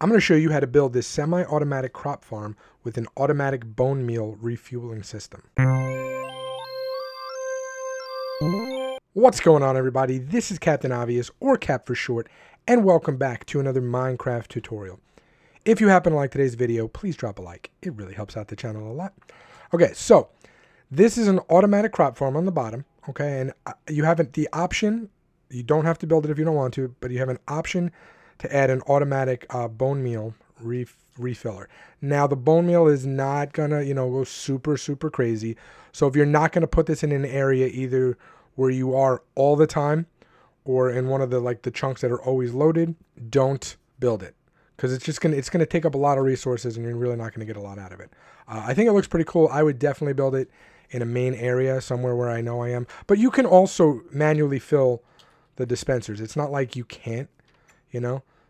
I'm going to show you how to build this semi-automatic crop farm with an automatic bone meal refueling system. What's going on, everybody? This is Captain Obvious, or Cap for short, and welcome back to another Minecraft tutorial. If you happen to like today's video, please drop a like. It really helps out the channel a lot. Okay, so this is an automatic crop farm on the bottom, okay, and you have the option, you don't have to build it if you don't want to, but you have an option to add an automatic bone meal refiller. Now, the bone meal is not gonna, go super crazy. So if you're not gonna put this in an area either where you are all the time or in one of the chunks that are always loaded, don't build it, because it's gonna take up a lot of resources and you're really not gonna get a lot out of it. I think it looks pretty cool. I would definitely build it in a main area somewhere where I know I am. But you can also manually fill the dispensers. It's not like you can't,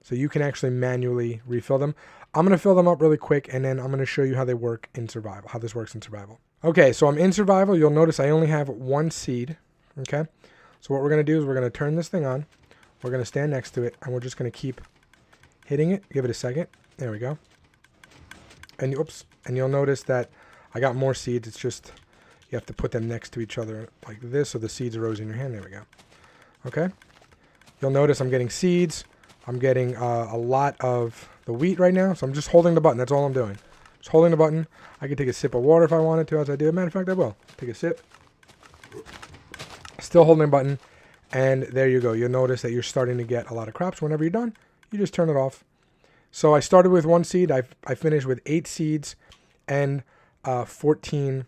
so you can actually manually refill them. I'm going to fill them up really quick, and then I'm going to show you how they work in survival, how this works in survival. Okay, so I'm in survival. You'll notice I only have one seed, okay? So what we're going to do is we're going to turn this thing on. We're going to stand next to it, and we're just going to keep hitting it. Give it a second. There we go. And oops, and you'll notice that I got more seeds. It's just you have to put them next to each other like this so the seeds are always in your hand. There we go. Okay? You'll notice I'm getting seeds. I'm getting a lot of the wheat right now, so I'm just holding the button. That's all I'm doing. Just holding the button. I could take a sip of water if I wanted to, as I do. Matter of fact, I will. Take a sip. Still holding the button, and there you go. You'll notice that you're starting to get a lot of crops. Whenever you're done, you just turn it off. So I started with one seed. I finished with 8 seeds and 14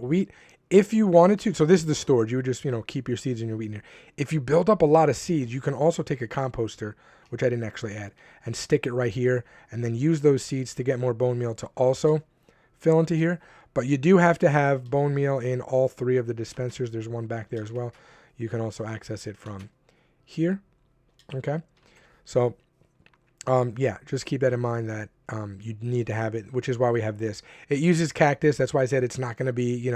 wheat. If you wanted to, so this is the storage. You would just, keep your seeds and your wheat in here. If you build up a lot of seeds, you can also take a composter, which I didn't actually add, and stick it right here, and then use those seeds to get more bone meal to also fill into here. But you do have to have bone meal in all 3 of the dispensers. There's one back there as well. You can also access it from here. Okay. So, yeah, just keep that in mind that you need to have it, which is why we have this. It uses cactus. That's why I said it's not going to be,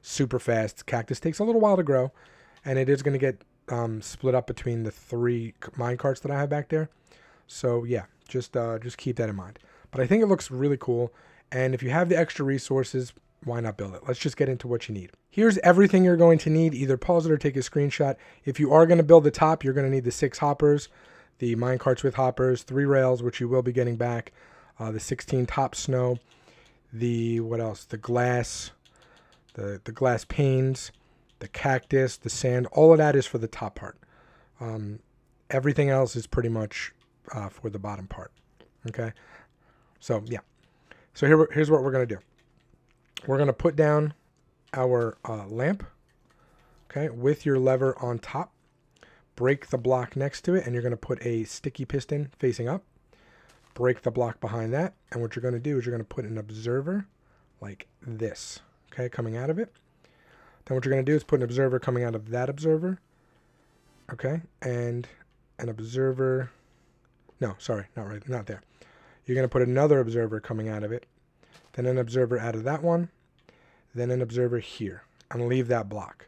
super fast. Cactus takes a little while to grow, and it is going to get split up between the 3 mine carts that I have back there. So yeah, just keep that in mind. But I think it looks really cool, and if you have the extra resources, why not build it? Let's just get into what you need. Here's everything you're going to need. Either pause it or take a screenshot. If you are going to build the top, you're going to need the 6 hoppers, the mine carts with hoppers, 3 rails, which you will be getting back, the 16 top snow, what else? The glass, the glass panes, the cactus, the sand. All of that is for the top part. Everything else is pretty much for the bottom part. Okay, so yeah. So here's what we're gonna do. We're gonna put down our lamp. Okay, with your lever on top. Break the block next to it, and you're going to put a sticky piston facing up. Break the block behind that, and what you're going to do is you're going to put an observer like this, okay, coming out of it. Then what you're going to do is put an observer coming out of that observer, okay, and an observer, no, sorry, not there. You're going to put another observer coming out of it, then an observer out of that one, then an observer here, and leave that block.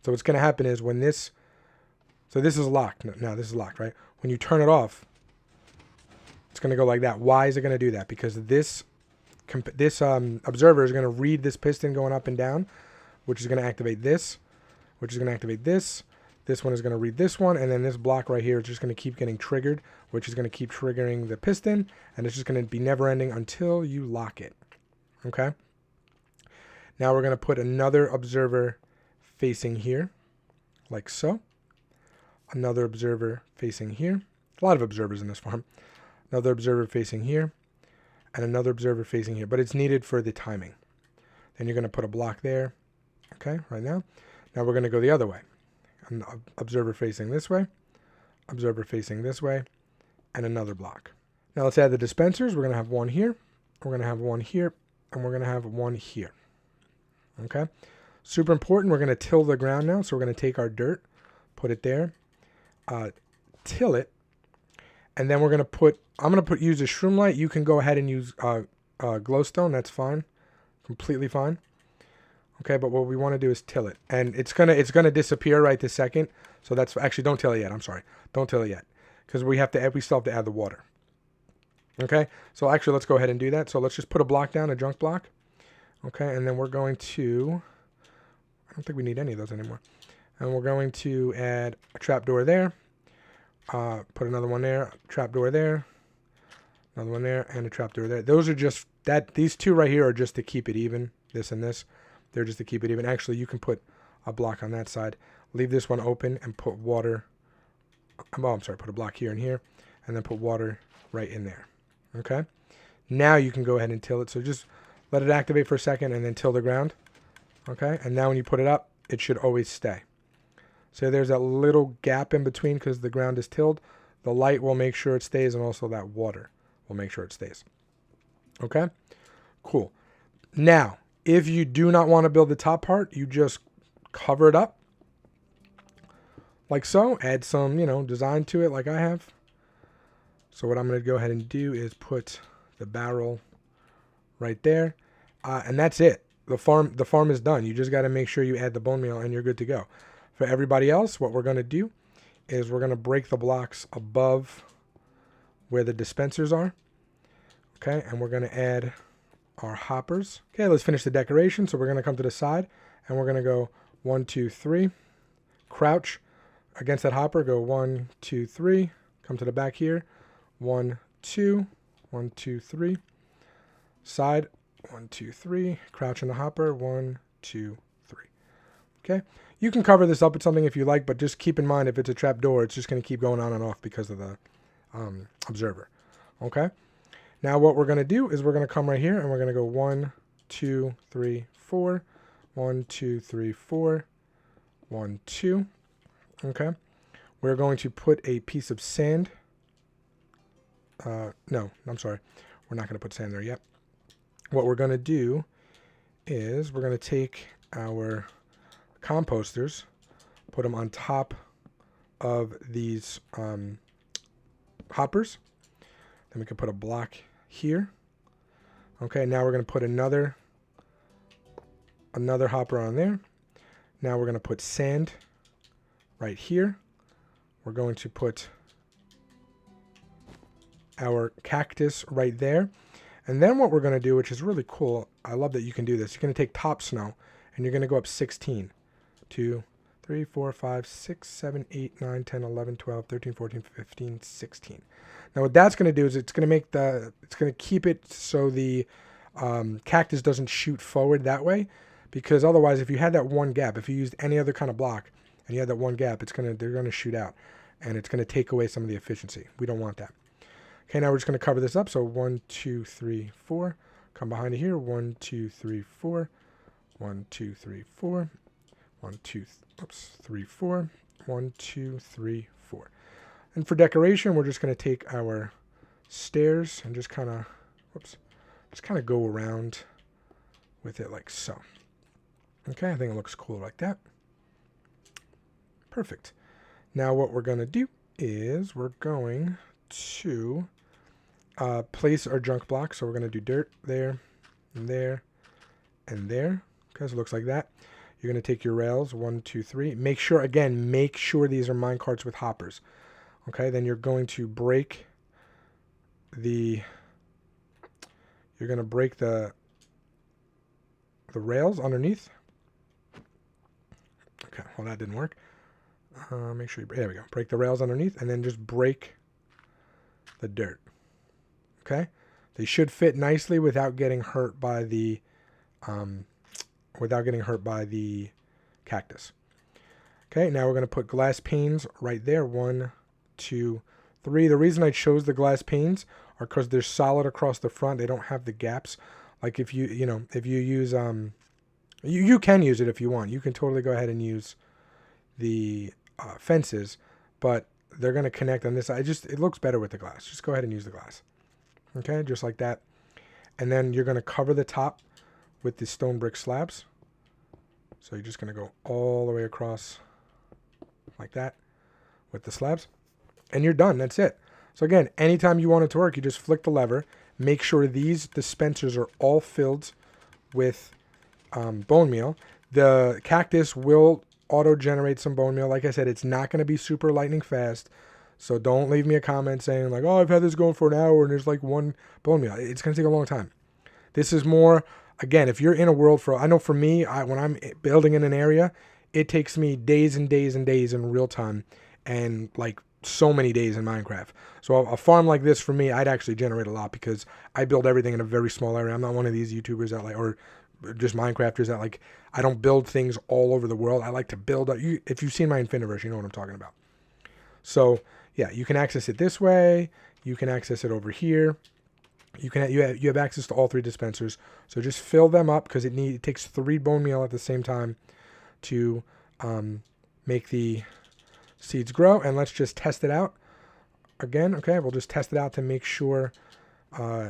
So what's going to happen is when this, so this is locked. Now this is locked, right? When you turn it off, it's going to go like that. Why is it going to do that? Because this observer is going to read this piston going up and down, which is going to activate this, which is going to activate this. This one is going to read this one, and then this block right here is just going to keep getting triggered, which is going to keep triggering the piston, and it's just going to be never ending until you lock it. Okay? Now we're going to put another observer facing here, like so. Another observer facing here. A lot of observers in this farm. Another observer facing here. And another observer facing here. But it's needed for the timing. Then you're going to put a block there. Okay, right now. Now we're going to go the other way. An observer facing this way. Observer facing this way. And another block. Now let's add the dispensers. We're going to have one here. We're going to have one here. And we're going to have one here. Okay. Super important. We're going to till the ground now. So we're going to take our dirt. Put it there. Till it, and then we're going to put, use a shroom light. You can go ahead and use glowstone. That's fine. Completely fine. Okay, but what we want to do is till it. And it's gonna disappear right this second. So that's actually, don't till it yet. I'm sorry. Don't till it yet. Because we still have to add the water. Okay, so actually let's go ahead and do that. So let's just put a block down, a junk block. Okay, and then we're going to, I don't think we need any of those anymore. And we're going to add a trapdoor there. Put another one there, trapdoor there, another one there, and a trapdoor there. Those are just, these two right here are just to keep it even, this and this. They're just to keep it even. Actually, you can put a block on that side. Leave this one open and put water, oh, I'm sorry, put a block here and here, and then put water right in there. Okay? Now you can go ahead and till it. So just let it activate for a second and then till the ground. Okay? And now when you put it up, it should always stay. So there's that little gap in between because the ground is tilled. The light will make sure it stays, and also that water will make sure it stays. Okay? Cool. Now, if you do not want to build the top part, you just cover it up like so. Add some, design to it like I have. So what I'm going to go ahead and do is put the barrel right there. And that's it. The farm is done. You just got to make sure you add the bone meal and you're good to go. For everybody else, what we're going to do is we're going to break the blocks above where the dispensers are. Okay, and we're going to add our hoppers. Okay, let's finish the decoration. So we're going to come to the side and we're going to go 1, 2, 3. Crouch against that hopper. Go 1, 2, 3. Come to the back here. 1, 2. 1, 2, 3. Side. 1, 2, 3. Crouch in the hopper. 1, 2, 3. Okay. You can cover this up with something if you like, but just keep in mind if it's a trap door, it's just going to keep going on and off because of the observer. Okay. Now what we're going to do is we're going to come right here and we're going to go 1, 2, 3, 4. 1, 2, 3, 4. 1, 2. Okay. We're going to put a piece of sand. No, I'm sorry. We're not going to put sand there yet. What we're going to do is we're going to take our composters, put them on top of these hoppers. Then we can put a block here. Okay, now we're going to put another hopper on there. Now we're going to put sand right here. We're going to put our cactus right there. And then what we're going to do, which is really cool, I love that you can do this. You're going to take top snow and you're going to go up 16. 2, 3, 4, 5, 6, 7, 8, 9, 10, 11, 12, 13, 14, 15, 16. Now what that's going to do is it's going to keep it so the cactus doesn't shoot forward that way, because otherwise if you had that one gap, if you used any other kind of block and you had that one gap, they're going to shoot out and it's going to take away some of the efficiency. We don't want that. Okay, now we're just going to cover this up. So 1, 2, 3, 4. Come behind it here. 1, 2, 3, 4. 1, 2, 3, 4. 1, 2, 3, 4. 1, 2, 3, 4. And for decoration, we're just going to take our stairs and just kind of go around with it like so. Okay, I think it looks cool like that. Perfect. Now what we're going to do is we're going to place our junk block. So we're going to do dirt there, and there, and there. Okay, so it looks like that. You're going to take your rails, 1, 2, 3. Make sure these are mine carts with hoppers. Okay, then you're going to break the rails underneath. Okay, well that didn't work. Make sure there we go. Break the rails underneath and then just break the dirt. Okay, they should fit nicely without getting hurt by the cactus. Okay, now we're going to put glass panes right there. 1, 2, 3. The reason I chose the glass panes are because they're solid across the front. They don't have the gaps. Like if you use you can use it if you want. You can totally go ahead and use the fences, but they're going to connect on this side. It looks better with the glass. Just go ahead and use the glass. Okay, just like that. And then you're going to cover the top with the stone brick slabs. So you're just going to go all the way across like that with the slabs. And you're done. That's it. So again, anytime you want it to work, you just flick the lever. Make sure these dispensers are all filled with bone meal. The cactus will auto-generate some bone meal. Like I said, it's not going to be super lightning fast. So don't leave me a comment saying like, oh, I've had this going for an hour and there's like one bone meal. It's going to take a long time. This is more, again, if you're in a world I know for me, when I'm building in an area, it takes me days and days and days in real time and like so many days in Minecraft. So a farm like this for me, I'd actually generate a lot because I build everything in a very small area. I'm not one of these YouTubers that like, or just Minecrafters that like, I don't build things all over the world. I like to build, if you've seen my Infiniverse, you know what I'm talking about. So yeah, you can access it this way. You can access it over here. You have access to all 3 dispensers. So just fill them up because it takes 3 bone meal at the same time to make the seeds grow. And let's just test it out again. Okay, we'll just test it out to make sure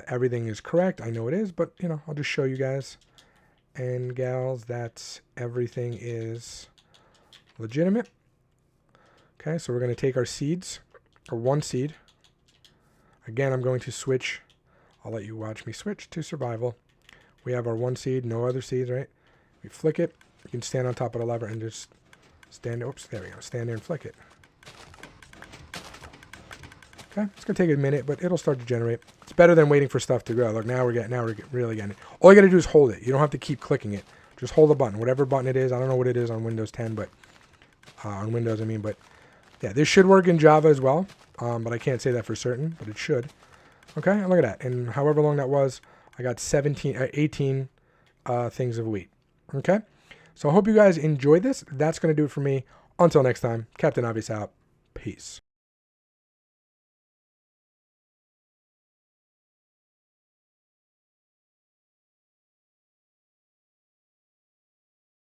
everything is correct. I know it is, but you know, I'll just show you guys and gals that everything is legitimate. Okay, so we're going to take our seeds, or 1 seed. Again, I'm going to switch. I'll let you watch me switch to survival. We have our 1 seed, no other seeds, right? We flick it. You can stand on top of the lever and just stand. Oops, there we go. Stand there and flick it. Okay, it's gonna take a minute, but it'll start to generate. It's better than waiting for stuff to grow. Look, now we're really getting it. All you gotta do is hold it. You don't have to keep clicking it. Just hold the button, whatever button it is. I don't know what it is on Windows 10, but on Windows, I mean, but yeah, this should work in Java as well. But I can't say that for certain, but it should. Okay, and look at that. And however long that was, I got 18 things of wheat. Okay, so I hope you guys enjoyed this. That's going to do it for me. Until next time, Captain Obvious out. Peace.